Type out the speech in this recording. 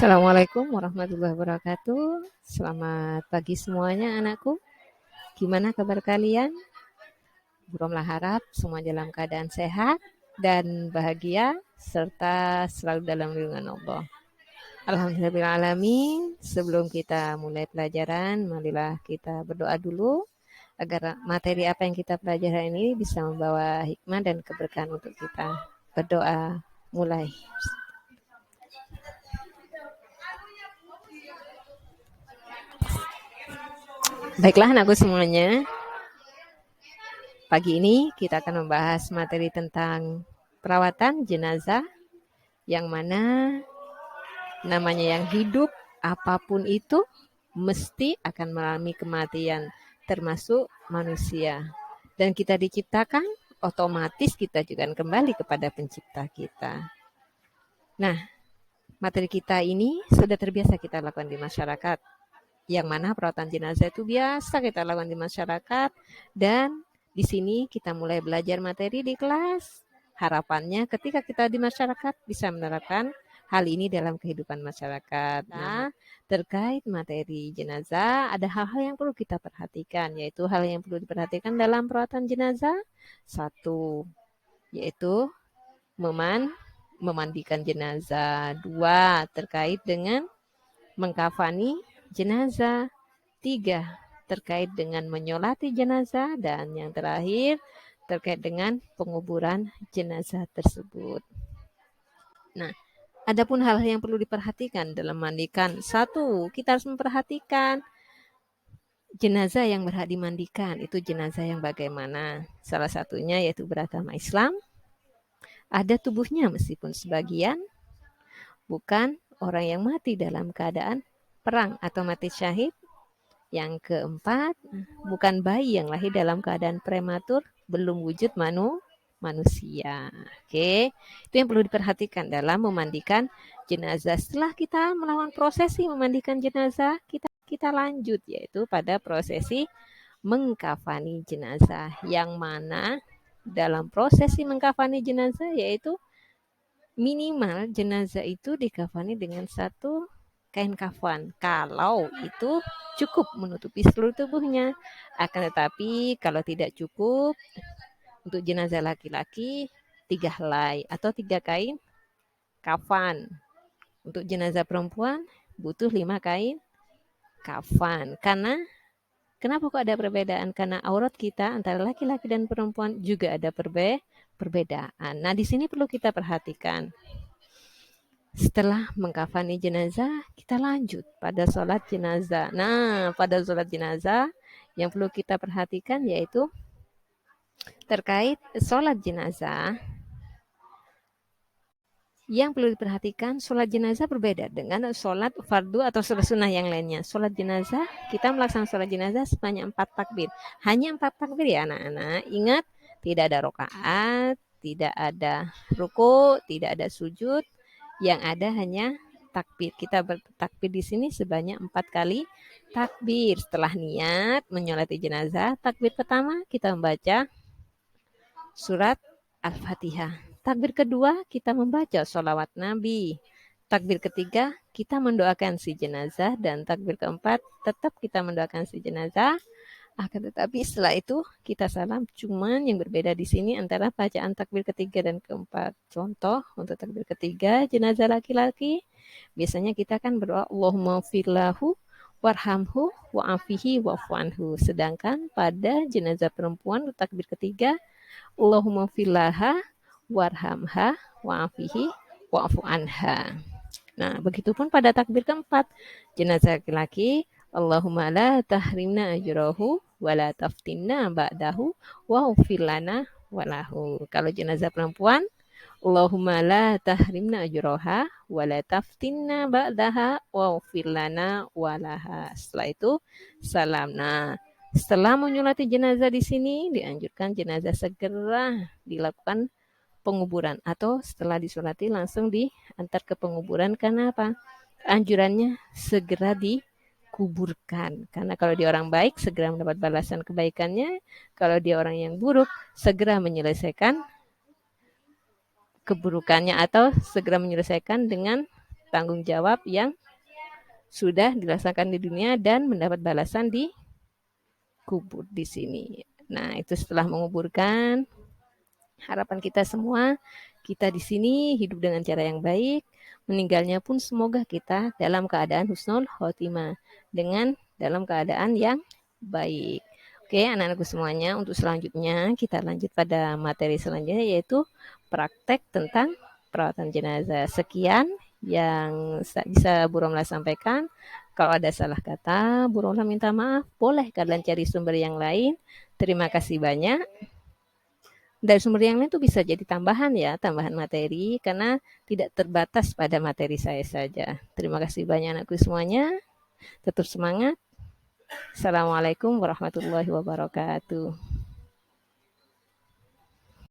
Assalamualaikum warahmatullahi wabarakatuh. Selamat pagi semuanya anakku. Gimana kabar kalian? Buromlah harap semua dalam keadaan sehat dan bahagia serta selalu dalam lindungan Allah. Alhamdulillahirrahmanirrahim. Sebelum kita mulai pelajaran, marilah kita berdoa dulu agar materi apa yang kita pelajari ini bisa membawa hikmah dan keberkahan untuk kita. Berdoa mulai. Baiklah anakku semuanya, pagi ini kita akan membahas materi tentang perawatan jenazah yang mana namanya yang hidup apapun itu mesti akan mengalami kematian termasuk manusia. Dan kita diciptakan otomatis kita juga akan kembali kepada pencipta kita. Nah, materi kita ini sudah terbiasa kita lakukan di masyarakat. Yang mana perawatan jenazah itu biasa kita lakukan di masyarakat dan di sini kita mulai belajar materi di kelas. Harapannya ketika kita di masyarakat bisa menerapkan hal ini dalam kehidupan masyarakat. Nah, terkait materi jenazah ada hal-hal yang perlu kita perhatikan, yaitu hal yang perlu diperhatikan dalam perawatan jenazah. Satu, yaitu memandikan jenazah. Dua, terkait dengan mengkafani jenazah. 3, terkait dengan menyolati jenazah. Dan yang terakhir, terkait dengan penguburan jenazah tersebut. Nah, adapun hal yang perlu diperhatikan dalam mandikan. 1, kita harus memperhatikan jenazah yang berhak dimandikan. Itu jenazah yang bagaimana? Salah satunya yaitu beragama Islam. Ada tubuhnya meskipun sebagian. Bukan orang yang mati dalam keadaan perang atau mati syahid. Yang keempat, bukan bayi yang lahir dalam keadaan prematur, belum wujud manusia. Oke, itu yang perlu diperhatikan dalam memandikan jenazah. Setelah kita melakukan prosesi memandikan jenazah, kita lanjut yaitu pada prosesi mengkafani jenazah. Yang mana dalam prosesi mengkafani jenazah yaitu minimal jenazah itu dikafani dengan satu kain kafan. Kalau itu cukup menutupi seluruh tubuhnya. Akan tetapi kalau tidak cukup untuk jenazah laki-laki 3 helai atau 3 kain kafan. Untuk jenazah perempuan butuh 5 kain kafan. Karena kenapa kok ada perbedaan? Karena aurat kita antara laki-laki dan perempuan juga ada perbedaan. Nah, di sini perlu kita perhatikan. Setelah mengkafani jenazah, kita lanjut pada sholat jenazah. Nah, pada sholat jenazah yang perlu kita perhatikan yaitu terkait sholat jenazah. Yang perlu diperhatikan, sholat jenazah berbeda dengan sholat fardu atau sholat sunnah yang lainnya. Sholat jenazah, kita melaksanakan sholat jenazah sebanyak 4 takbir. Hanya 4 takbir ya anak-anak. Ingat, tidak ada rokaat, tidak ada ruku, tidak ada sujud. Yang ada hanya takbir. Kita bertakbir di sini sebanyak 4 kali takbir. Setelah niat menyolati jenazah, takbir pertama kita membaca surat Al-Fatihah. Takbir kedua kita membaca sholawat Nabi. Takbir ketiga kita mendoakan si jenazah dan takbir keempat tetap kita mendoakan si jenazah. Akan tetapi setelah itu kita salam, cuman yang berbeda di sini antara bacaan takbir ketiga dan keempat. Contoh untuk takbir ketiga jenazah laki-laki biasanya kita kan berdoa Allahumma firlahu warhamhu wa'afihi wa'fu'anhu. Sedangkan pada jenazah perempuan takbir ketiga Allahumma fillaha warhamha wa'afihi wa'fu'anha. Nah, begitupun pada takbir keempat jenazah laki-laki Allahumma la tahrimna ajrahu wa la taftinna ba'dahu wa ufir lana walahu. Kalau jenazah perempuan, Allahumma la tahrimna ajraha wa la taftinna ba'daha wa ufir lana walaha. Setelah itu salam. Nah, setelah menyolati jenazah di sini dianjurkan jenazah segera dilakukan penguburan atau setelah disolati langsung diantar ke penguburan. Karena apa? Anjurannya segera dikuburkan. Karena kalau dia orang baik, segera mendapat balasan kebaikannya. Kalau dia orang yang buruk, segera menyelesaikan keburukannya atau segera menyelesaikan dengan tanggung jawab yang sudah dirasakan di dunia dan mendapat balasan di kubur di sini. Nah, itu setelah menguburkan, harapan kita semua, kita di sini hidup dengan cara yang baik, meninggalnya pun semoga kita dalam keadaan husnul khotimah, dengan dalam keadaan yang baik. Oke, anak-anakku semuanya, untuk selanjutnya kita lanjut pada materi selanjutnya, yaitu praktek tentang perawatan jenazah. Sekian yang bisa Bu Romla sampaikan. Kalau ada salah kata, Bu Romla minta maaf. Boleh kalian cari sumber yang lain. Terima kasih banyak. Dari sumber yang lain itu bisa jadi tambahan ya, tambahan materi, karena tidak terbatas pada materi saya saja. Terima kasih banyak anakku semuanya. Tetap semangat. Assalamualaikum warahmatullahi wabarakatuh.